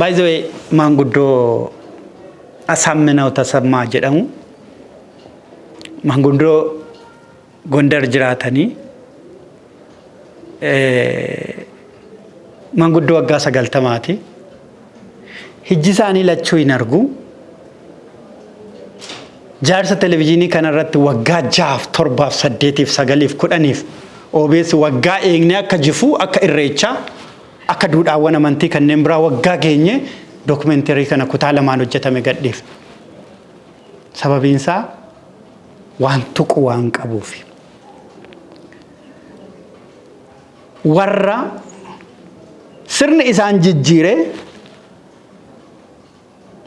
By the way, Manguddo Asamena Tasamma jedhamu Manguddoo Gondar jiraatanii manguddoo waggaa 90ti. Hijji isaanii lachuu hin argu. Jaarsa televiziyoonii kanarratti waggaa 6, 7, 8, 9, 10 OBS waggaa eegne akka jifu akka irreecha akka duudhaawwan amantii kanneen biraa waggaa geenye dokumentari kana kutaa lamaan hojjetame gadhiif. Sababiin isaa waan tuqu waan qabuuf. Warra sirni isaan jijjiire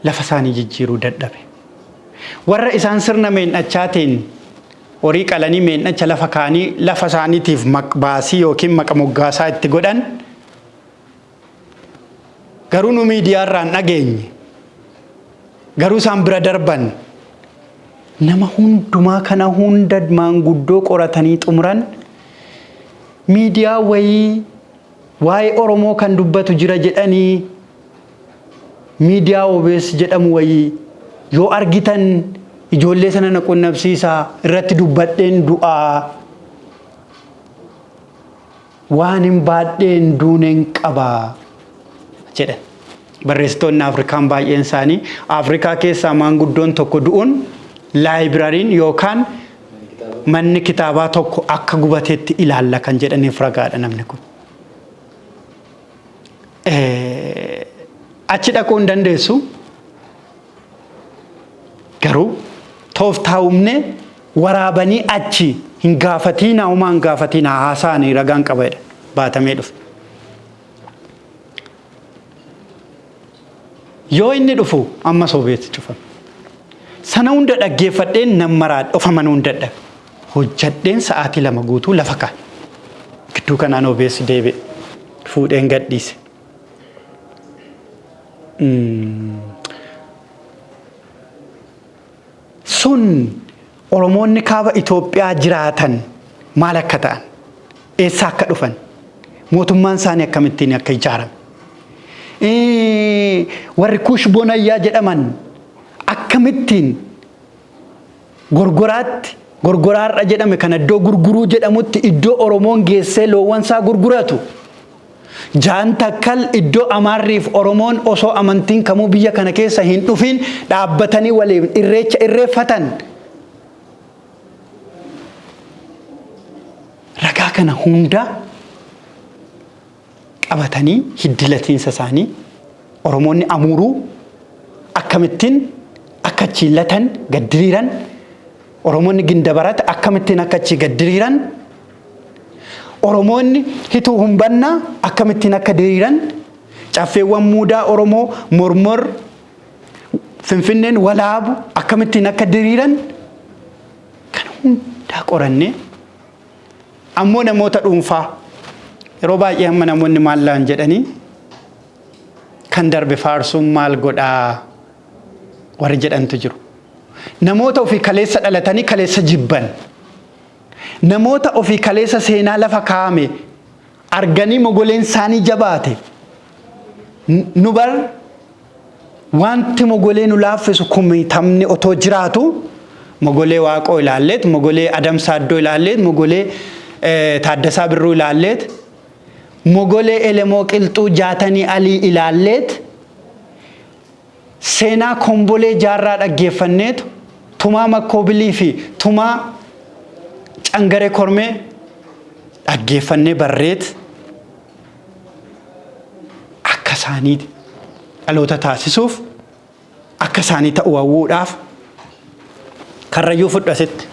lafa isaanii jijjiiruu dadhabe. Warra isaan sirna meendhachaatiin horii qalanii meendhacha lafa kaanii lafa isaaniitiif maqbaasii yookiin maqamoggaasaa itti godhan garuu nu miidiyaarraan dhageenye garuu isaan bira darban nama hundumaa kana hunda maanguddoo qoratanii xumuran miidiyaa wayii waa'ee Oromoo kan dubbatu jira jedhanii miidiyaa OBS jedhamu wayii yoo argitan ijoollee sana naqunnabsiisaa irratti dubbadheen du'aa waan hin baadheen duuneen qabaa jedhan. Barreessitoonni Afrikaan baay'een isaanii Afrikaa keessaa maanguddoon tokko du'uun laayibirariin yookaan manni kitaabaa tokko akka gubateetti ilaalla kan jedhaniif ragaadha namni kun. Achi dhaquu hin dandeessu. Garuu tooftaa'umne waraabanii achi hin gaafatiin uumaan gaafatiin haasaanii ragaan qabeedha baatamee dhufe. Yoo inni dhufu amma soobeetti cufame. Sana hunda dhaggeeffadheen nammaraa dhufaman hunda dhagge. Hojjadheen sa'aatii 2 guutuu lafa kaa'e. Gidduu kanaan OBS deebi'e. Fuudheen gadhiise. Sun Oromoonni kaaba Itoophiyaa jiraatan maal akka ta'an eessa akka dhufan mootummaan isaanii akkamittiin akka ijaarame warri Kuush Bonayyaa jedhaman akkamittiin gorgoraarra jedhame kan iddoo gurguruu jedhamutti iddoo Oromoon geessee loowwansaa gurguratu jaan takkal iddoo Amaarriif Oromoon osoo amantiin kamuu biyya kana keessa hin dhufin dhaabbatanii waliin irreecha irreeffatan. Ragaa kana hunda qabatanii hiddilatiinsa isaanii Oromoonni amuuruu akkamittiin akka chiillatan gaddiriiran Oromoonni gindabarat akkamittiin akka chi gaddiriiran Oromoonni hituu humbanna akkamittiin akka diriiran caffeewwan muudaa Oromoo mormor Finfinneen walaabu akkamittiin akka diriiran kan hunda qorannee ammoo namoota dhuunfaa yeroo baay'ee amma namoonni maallaan jedhanii kan darbe faarsuun maal godhaa warri jedhantu jiru. Namoota ofii kaleessa dhalatanii kaleessa jibban namoota ofii kaleessa seenaa lafa kaa'ame arganii mogoleen isaanii jabaate nu bar wanti mogolee nu laaffisu kumitamni otoo jiraatu mogolee Waaqoo ilaalleet mogolee Adamsaaddoo ilaalleet mogolee Taaddasaa Birruu ilaalleet mogolee Elemoo Qilxuu Jaatanii Alii ilaalleet seenaa Kombolee Jaarraa dhaggeeffanneetu tumaa Makkoobilii fi tumaa Cangare Kormee dhaggeeffannee barreet akka isaanii dhaloota taasisuuf akka isaanii ta'uu hawwuudhaaf Karrayyuu fudhasitti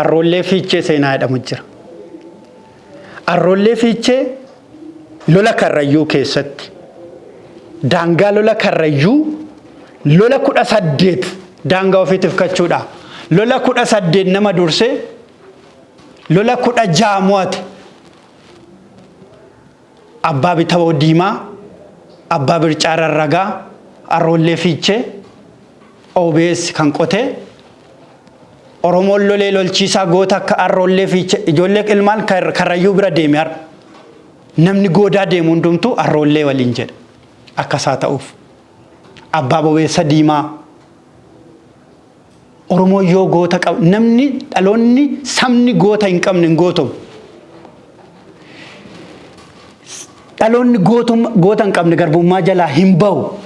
Arroollee Fiichee seenaa jedhamu jira. Arroollee Fiichee lola Karrayyuu keessatti daangaa lola Karrayyuu lola 18 daangaa ofiitiif kachuudha. Lola 18 nama dursee lola 16 mo'ate. Abbaa Bitawoo Diimaa, Abbaa Bircaa Rarragaa, Arroollee Fiichee OBS kan qotee Oromoon lolee lolchiisaa goota akka Arroollee Fiichee ijoollee ilmaan Karrayyuu bira deeme namni goodaa deemu hundumtuu Arroollee waliin jedha. akkasaa ta'uuf abbaa bobeessa diimaa Oromoo yoo goota qaba namni dhaloonni sabni goota hin qabne hin gootamu. Dhaloonni goota hin qabne garbummaa jalaa hin bahu.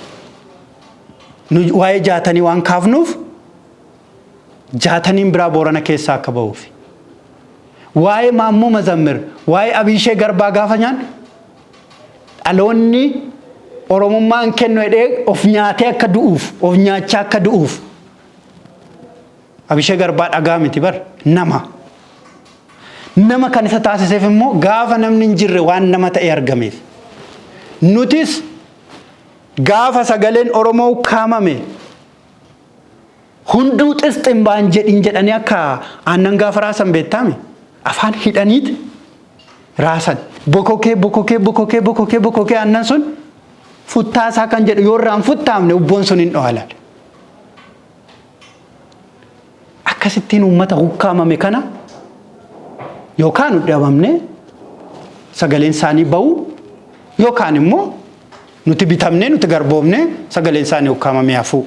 Nu waa'ee jaatanii waan kaafnuuf jaataniin biraa Boorana keessaa akka bahuuf. Waa'ee Maammoo Mazammir, waa'ee Abishee Garbaa gaafa nyaan dhaloonni Oromummaan kennu jedhee of nyaatee akka du'uuf, of nyaachaa akka du'uuf. Abishee Garbaa dhagaa miti bar nama kan isa taasiseef immoo gaafa namni hin jirre waan nama ta'e argameef. Nutis gaafa sagaleen Oromoo kaamame hunduu xisxin baan jedhanii akka aannan gaafa raasan beektame afaan hidhaniiti raasan bokokee aannan sun futtaasaa kan jedhu yoo irraan futtaamne ubboon sun hin dho'alan. Akkasittiin uummata hukkaamame kana yookaan dhabamne sagaleen isaanii bahu yookaan immoo nuti bitamne nuti garboomne sagaleen isaanii hukkaamame hafuu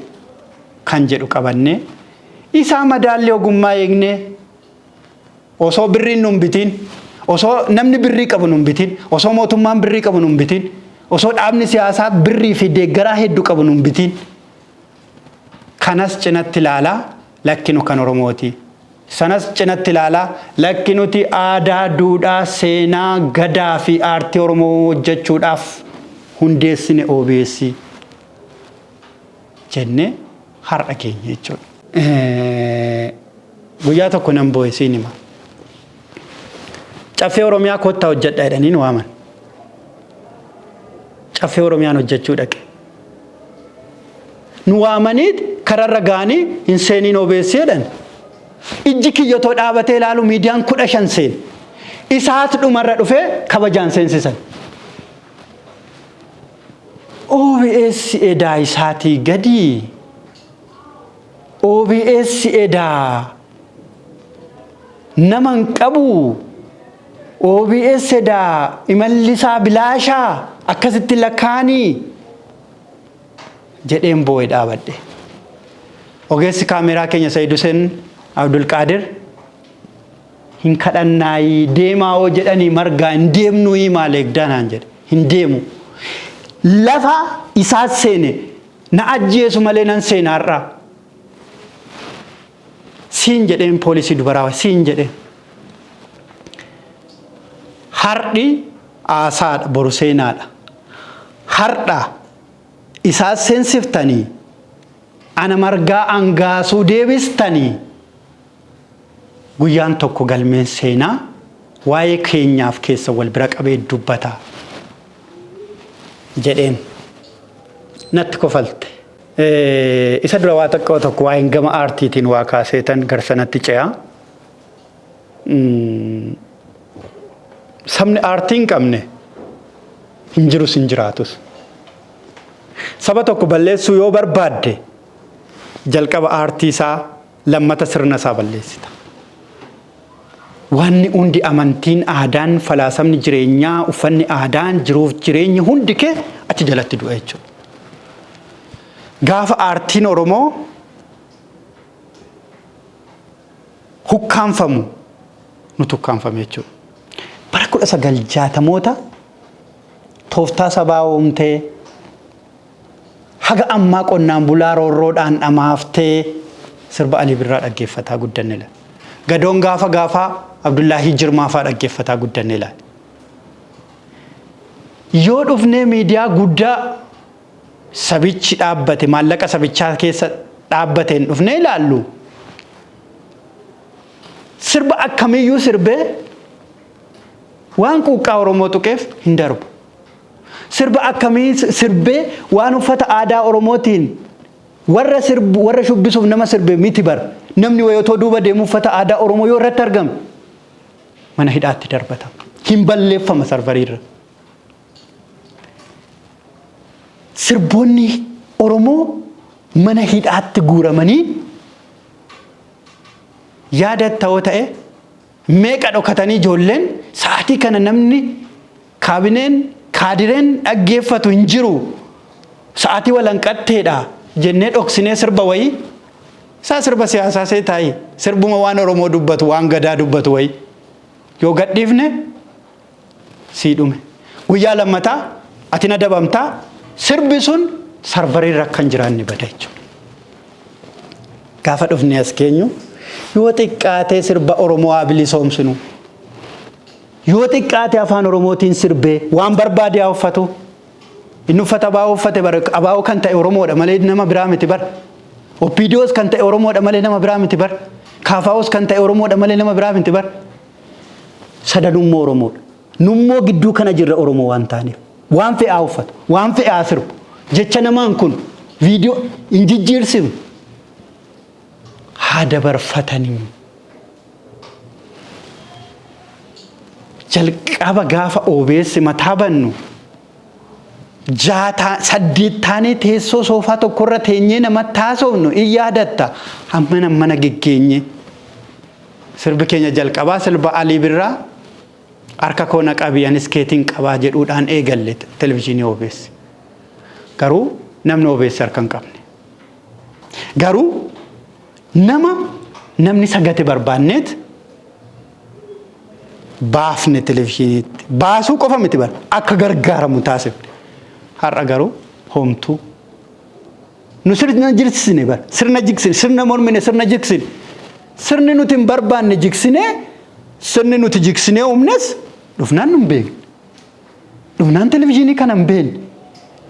kan jedhu qabanne isaa madaallee ogummaa eegne osoo birriin nun bitiin osoo namni birrii qabu nun bitiin osoo mootummaan birrii qabu nun bitiin osoo dhaabni siyaasaa birrii fi deeggaraa hedduu qabu nun bitiin kanas cinatti ilaalaa lakkinu kan Oromooti. Sanas cinatti ilaalaa lakkinuti aadaa, duudhaa, seenaa, gadaa fi aartii Oromoo hojjechuudhaaf hundeessine OBS jenne har'a keenya jechuudha. Guyyaa tokko nan boo'e siin hima. Caffee Oromiyaa kottaa hojjedha jedhanii nu waaman. Caffee Oromiyaan hojjechuu dhaqe. Nu waamaniit kararra gaanii hin seeniin OBS jedhan. Ijji kiyyotoo dhaabatee ilaalu miidiyaan 15 seen. Isaatu dhumarra dhufee kabajaan seensisan. OBS edaa isaatii gadi. OBS edaa naman qabu. OBS edaa imallisaa bilaashaa akkasitti lakkaanii jedheen boo'ee dhaabadhe. Ogeessi kaameraa keenya Sayyid Hussein Abdul Qadir hin kadhannaayi deemaa oo jedhanii margaa hin deemnu maal eegdanaan jedhe hin deemu. Lafa isaa seene na ajjeesu malee nan seena har'a. Siin jedheen poolisii dubaraa siin jedheen. Har'i aasaadha boru seenaadha. Har'a isaa seensiftanii ana margaa angaasuu deebistanii guyyaan tokko galmeen seenaa waa'ee keenyaaf keessa wal bira qabee dubbata jedheen natti kofalte. Isa dura waa xiqqoo tokko waa'een gama aartiitiin waa kaaseetan garsanatti ce'a. Sabni aartii hin qabne hin jirus hin jiraatus. Saba tokko balleessuu yoo barbaadde jalqaba aartii isaa lammata sirna isaa balleessita. Wanni hundi amantiin aadaan falaasamni jireenyaa uffanni aadaan jiruuf jireenyi hundi kee achi jalatti du'a jechuudha. Gaafa aartiin Oromoo hukkaanfamu nuti hukkaanfame jechuudha. Bara 1960moota tooftaa sabaa uumtee haga ammaa qonnaan bulaa roorroodhaan dhamaaftee sirba Alii Birraa dhaggeeffataa guddannela. Gadoon gaafa Abdullaahi Jirmaafaa dhaggeeffataa guddannela. Yoo dhufnee miidiyaa guddaa sabichi dhaabbate maallaqa sabichaa keessa dhaabbateen dhufnee ilaallu sirba akkamiyyuu sirbee waan quuqqaa Oromoo tuqeef hin darbu. Sirba akkamii sirbee waan uffata aadaa Oromootiin warra shubbisuuf nama sirbee miti bar namni wayotoo duuba deemu uffata aadaa Oromoo yoo irratti argame mana hidhaatti darbatama. Hin balleeffama sarvariirra. Sirboonni Oromoo mana hidhaatti guuramanii yaadatta'oo ta'e meeqa dhokatanii ijoolleen sa'aatii kana namni kaabineen kaadireen dhaggeeffatu hin jiru sa'aatii walanqatteedha jennee dhoksinee sirba wayii isaa sirba siyaasaa see taa'ee sirbuma waan Oromoo dubbatu waan Gadaa dubbatu wayii yoo gadhiifne sii dhume guyyaa lammataa ati na dabamtaa sirbi sun sarvarii rakkan jiraanni bada jechuudha. Gaafa dhufne as keenyu yoo xiqqaatee sirba Oromoo bilisoomsinu yoo xiqqaatee afaan Oromootiin sirbee waan barbaade haa uffatu. Inni uffata abaa'oo uffate bar abaa'oo kan ta'e Oromoodha malee nama biraa miti bar. Oppiidiyoos kan ta'e Oromoodha malee nama biraa miti bar. Kaafaa'oos kan ta'e Oromoodha malee nama biraa miti bar. Sadanummoo Oromoodha. Nummoo gidduu kana jirra Oromoo waan taaneef. Waan fe'aa uffatu, waan fe'aa sirbu. Jecha namaan kun viidiyoo hin jijjiirsimu. Haa dabarfatanii. Jalqaba gaafa OBS mataa bannu. Saddeettaanii teessoo soofaa tokkorra teenyee namatti haasofnu in yaadatta hammana mana geggeenye sirbi keenya jalqabaa sirba Alii Birraa harka koo naqabii anis keetiin qabaa jedhuudhaan eegalle televezyiinii OBS garuu namni OBS harka hin qabne garuu namni sagate barbaanneet baafne televezyiiniitti baasuu qofa miti bar akka gargaaramu taasifne. Har'a garuu homtuu nu sirna jigsine bar sirna jigsine sirna mormine sirna jigsine sirni nuti hin barbaanne jigsine sirni nuti jigsine umnes dhufnaan nu hin beekne dhufnaan televezyiinii kana hin beekne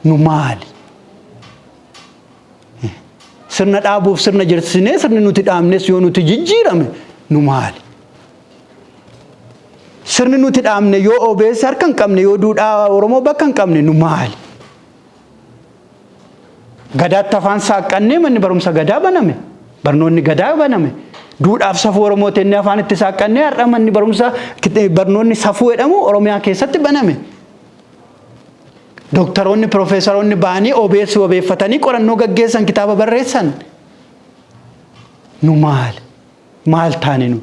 nu maali sirna dhaabuuf sirna jigsine sirni nuti dhaabnes yoo nuti jijjiirame nu maali sirni nuti dhaabne yoo OBS harka hin qabne yoo duudhaa Oromoo bakka hin qabne nu maali. Gadaatti afaan saaqqannee manni barumsa Gadaa baname barnoonni Gadaa baname duudhaaf safuu Oromoo tennee afaan itti saaqqannee har'a manni barumsa barnoonni safuu jedhamu Oromiyaa keessatti baname. Dooktaroonni Piroofeesaroonni ba'anii OBS wabeeffatanii qorannoo gaggeessan kitaaba barreessan nu maal taane nu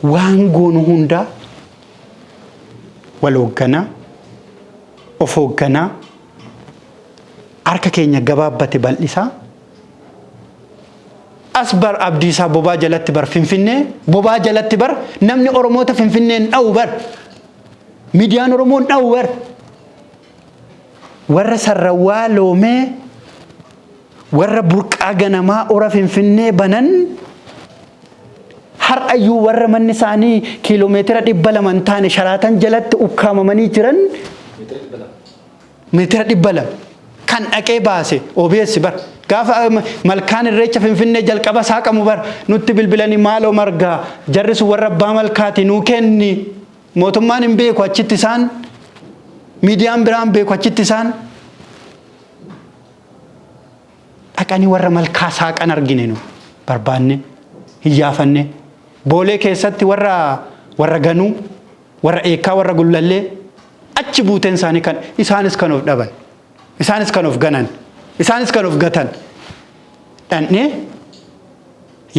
waan goonu hundaa wal hoogganaa of hoogganaa harka keenya gabaabbate bal'isaa as bar Abdiisaa bobaa jalatti bar Finfinnee bobaa jalatti bar namni Oromoota Finfinneen dha'u bar miidiyaan Oromoon dha'u bar warra Sarrawaa Loomee warra Burqaa Ganamaa ora Finfinnee banan har'ayyuu warra manni isaanii kiiloomeetira 200 taane Sharaatan jalatti ukkaamamanii jiran meetira 200 kan dhaqee baase OBS bar gaafa malkaan irreecha Finfinnee jalqaba saaqamu bar nutti bilbilanii maaloo margaa jarris warra abbaa malkaati nuu kenni mootummaan hin beeku achitti isaan miidiyaan biraan beeku achitti isaan dhaqanii warra malkaa saaqan argine nu barbaanne hiyyaafanne boolee keessatti warra ganuu warra eekaa warra gullallee achi buuteen isaanii kan isaanis kan of dhaban isaanis kan of ganan isaanis kan of gatan dhanne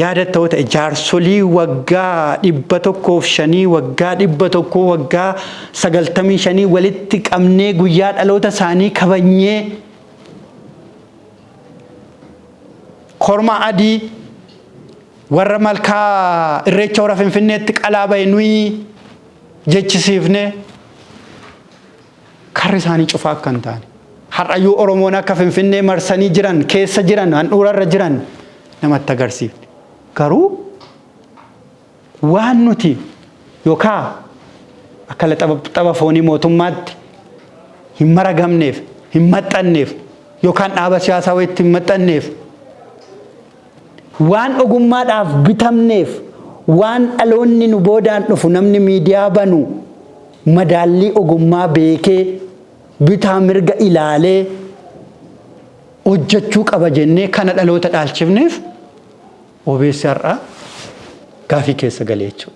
yaadatta'oota jaarsolii waggaa 105 waggaa 100 waggaa 95 walitti qabnee guyyaa dhaloota isaanii kabanyee korma adii warra malkaa irreecha hora Finfinneetti qalaabaye nuyi jechisiifne karri isaanii cufaa akka hin taane har'ayyuu Oromoon akka Finfinnee marsanii jiran keessa jiran handhuurarra jiran namatti agarsiifne garuu waan nuti yookaan akka tapha foonii mootummaatti hin maragamneef hin maxxanneef yookaan dhaaba siyaasaa wayitti hin maxxanneef waan ogummaadhaaf bitamneef waan dhaloonni nu boodaan dhufu namni miidiyaa banu madaallii ogummaa beekee bitaa mirga ilaalee hojjechuu qaba jennee kana dhaloota dhaalchifneef OBS har'a gaafii keessa galee jechuudha.